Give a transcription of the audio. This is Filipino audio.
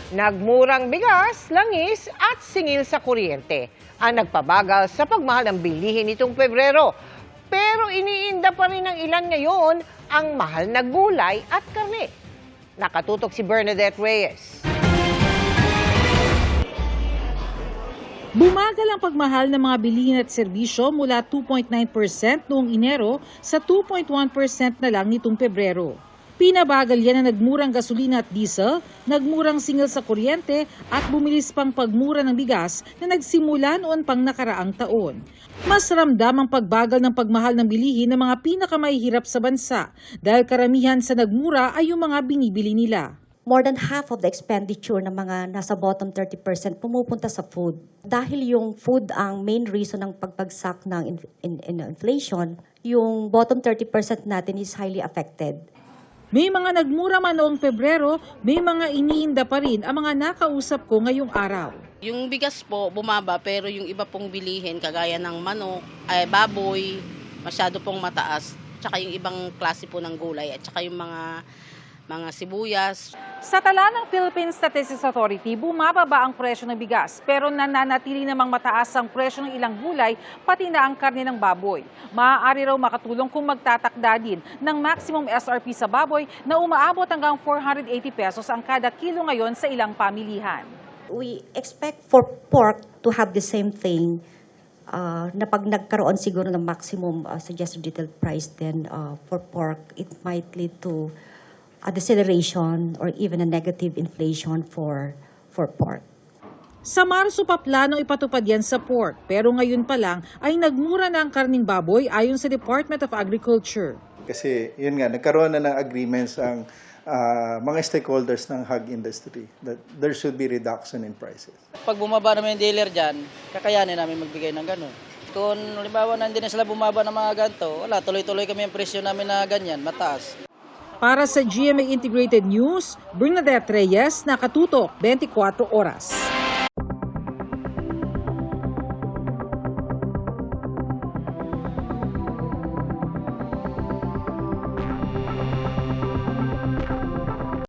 Nagmurang bigas, langis at singil sa kuryente ang nagpabagal sa pagmahal ng bilihin nitong Pebrero. Pero iniinda pa rin ng ilan ngayon ang mahal na gulay at karne. Nakatutok si Bernadette Reyes. Bumagal ang pagmahal ng mga bilihin at serbisyo mula 2.9% noong Enero sa 2.1% na lang nitong Pebrero. Pinabagal yan na nagmurang gasolina at diesel, nagmurang singil sa kuryente at bumilis pang pagmura ng bigas na nagsimula noon pang nakaraang taon. Mas ramdam ang pagbagal ng pagmahal ng bilihin ng mga pinakamahihirap sa bansa dahil karamihan sa nagmura ay yung mga binibili nila. More than half of the expenditure ng mga nasa bottom 30% pumupunta sa food. Dahil yung food ang main reason ng pagbagsak ng inflation, yung bottom 30% natin is highly affected. May mga nagmura man noong Pebrero, may mga iniinda pa rin ang mga nakausap ko ngayong araw. Yung bigas po bumaba pero yung iba pong bilihin kagaya ng manok, baboy, masyado pong mataas. Tsaka yung ibang klase po ng gulay at tsaka yung mga sibuyas. Sa tala ng Philippine Statistics Authority, bumababa ang presyo ng bigas pero nananatili namang mataas ang presyo ng ilang gulay pati na ang karne ng baboy. Maaari raw makatulong kung magtatakda din ng maximum SRP sa baboy na umaabot hanggang 480 pesos ang kada kilo ngayon sa ilang pamilihan. We expect for pork to have the same thing na pag nagkaroon siguro ng maximum suggested retail price, then for pork, it might lead to a deceleration or even a negative inflation for pork. Sa Marso pa planong ipatupad yan sa pork, pero ngayon pa lang ay nagmura na ang karning baboy ayon sa Department of Agriculture. Kasi yun nga, nagkaroon na ng agreements ang mga stakeholders ng hog industry that there should be reduction in prices. Pag bumaba naman yung dealer dyan, kakayanin namin magbigay ng gano'n. Kung halimbawa na hindi na sila bumaba ng mga ganito, wala, tuloy-tuloy kami ang presyo namin na ganyan, mataas. Para sa GMA Integrated News, Bernadette Reyes, Nakatutok, 24 Oras.